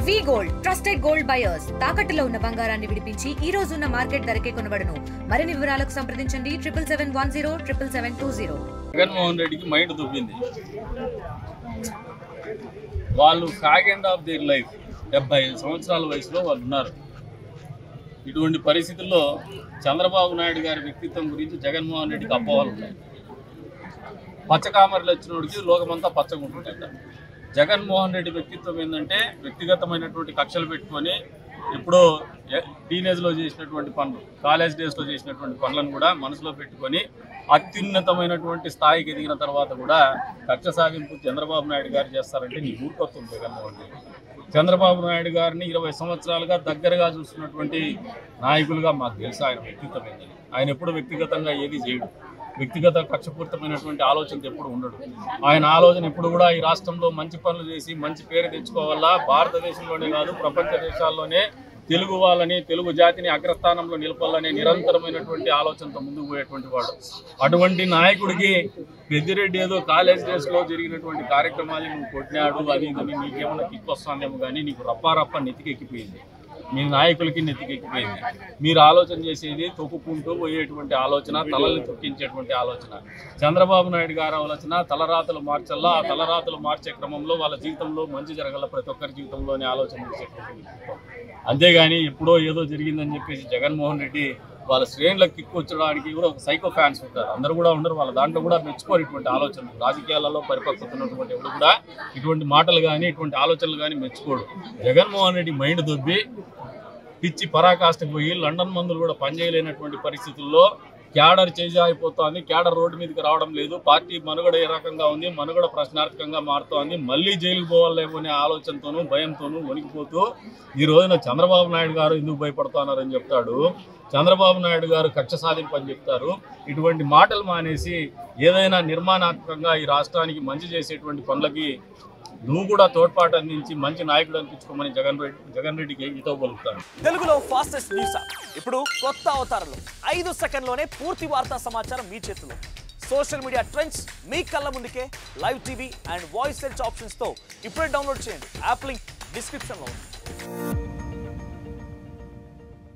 వి gold trusted gold buyers తాకట్టులో ఉన్న బంగారాన్ని విడిపించి ఈ రోజు ఉన్న మార్కెట్ ధరకే కొనబడును. మరిన్ని వివరాలకు సంప్రదించండి 7710 జగన్మోహన్ రెడ్డికి మైండ్ దుబ్బింది. వాళ్ళు fag end of their life 75 సంవత్సరాల వయసులో వాళ్ళు ఉన్నారు. ఇటువంటి పరిస్థితుల్లో చంద్రబాబు నాయుడు గారి వ్యక్తిత్వం గురించి జగన్మోహన్ రెడ్డికి అపోహలు ఉన్నాయి. పచ్చకామర్లు వచ్చినోడికి లోకమంతా పచ్చగా ఉంటుందట. జగన్మోహన్ రెడ్డి వ్యక్తిత్వం ఏంటంటే వ్యక్తిగతమైనటువంటి కక్షలు పెట్టుకొని ఇప్పుడు టీనేజ్లో చేసినటువంటి పనులు, కాలేజ్ డేస్లో చేసినటువంటి పనులను కూడా మనసులో పెట్టుకొని అత్యున్నతమైనటువంటి స్థాయికి ఎదిగిన తర్వాత కూడా కక్ష సాగింపు చంద్రబాబు నాయుడు గారు చేస్తారంటే నీ ఊరుకొత్తం జగన్మోహన్ రెడ్డి. చంద్రబాబు నాయుడు గారిని 20 సంవత్సరాలుగా దగ్గరగా చూస్తున్నటువంటి నాయకులుగా మాకు తెలుసు ఆయన వ్యక్తిత్వం ఏంటని. ఆయన ఎప్పుడు వ్యక్తిగతంగా ఏది చేయడు, వ్యక్తిగత కక్షపూరితమైనటువంటి ఆలోచనతో ఎప్పుడు ఉండడు. ఆయన ఆలోచన ఎప్పుడు కూడా ఈ రాష్ట్రంలో మంచి పనులు చేసి మంచి పేరు తెచ్చుకోవాలా, భారతదేశంలోనే కాదు ప్రపంచ దేశాల్లోనే తెలుగు వాళ్ళని, తెలుగు జాతిని అగ్రస్థానంలో నిలపాలనే నిరంతరమైనటువంటి ఆలోచనతో ముందుకు పోయేటువంటి వాడు. అటువంటి నాయకుడికి పెద్దిరెడ్డి ఏదో కాలేజ్ డేస్లో జరిగినటువంటి కార్యక్రమాలు నువ్వు కొట్టినాడు అది ఇదని నీకేమన్నా కిక్ వస్తుందేమో కానీ నీకు రప్పారప్ప నెత్తికెక్కిపోయింది, మీ నాయకులకి నెత్తికెక్కిపోయింది. మీరు ఆలోచన చేసేది తొక్కుకుంటూ పోయేటువంటి ఆలోచన, తలల్ని తొక్కించేటువంటి ఆలోచన. చంద్రబాబు నాయుడు గారు ఆలోచన తలరాతలు మార్చల్లా, ఆ తలరాతలు మార్చే క్రమంలో వాళ్ళ జీవితంలో మంచి జరగల, ప్రతి ఒక్కరి జీవితంలోనే ఆలోచన చేసేటువంటి వ్యక్తిత్వం. అంతేగాని ఎప్పుడో ఏదో జరిగిందని చెప్పేసి జగన్మోహన్ రెడ్డి వాళ్ళ శ్రేణులకు కిక్కొచ్చడానికి కూడా ఒక సైకో ఫ్యాన్స్ ఉంటారు, అందరూ కూడా ఉండరు. వాళ్ళ దాంట్లో కూడా మెచ్చుకోరు ఇటువంటి ఆలోచనలు. రాజకీయాలలో పరిపక్వత ఉన్నటువంటి ఎవరు కూడా ఇటువంటి మాటలు కానీ ఇటువంటి ఆలోచనలు కానీ మెచ్చుకోడు. జగన్మోహన్ రెడ్డి మైండ్ దొబ్బి పిచ్చి పరాకాష్ఠకు పోయి లండన్ మందులు కూడా పనిచేయలేనటువంటి పరిస్థితుల్లో క్యాడర్ చేంజ్ అయిపోతుంది, క్యాడర్ రోడ్డు మీదకి రావడం లేదు, పార్టీ మనుగడ ఏ రకంగా ఉంది, మనుగడ ప్రశ్నార్థకంగా మారుతోంది, మళ్ళీ జైలుకు పోవాలేమో అనే ఆలోచనతోనూ భయంతోనూ వణికిపోతూ ఈ రోజున చంద్రబాబు నాయుడు గారు ఎందుకు భయపడుతున్నారని చెప్తాడు, చంద్రబాబు నాయుడు గారు కక్ష సాధింపు అని చెప్తారు. ఇటువంటి మాటలు మానేసి ఏదైనా నిర్మాణాత్మకంగా ఈ రాష్ట్రానికి మంచి చేసేటువంటి పనులకి నువ్వు కూడా తోడ్పాటు అందించి మంచి నాయకుడు అనిపించుకోమని జగన్ రెడ్డికి హితో పలుకుతాడు. తెలుగులో ఫాస్టెస్ట్ న్యూస్ ఇప్పుడు కొత్త అవతారంలో 5 సెకండ్లోనే పూర్తి వార్తా సమాచారం మీ చేతిలో. సోషల్ మీడియా ట్రెండ్స్ మీ కళ్ళ ముందుకే live TV and voice search options తో ఇప్పుడే డౌన్లోడ్ చేయండి. యాప్ లింక్ డిస్క్రిప్షన్ లో ఉంది.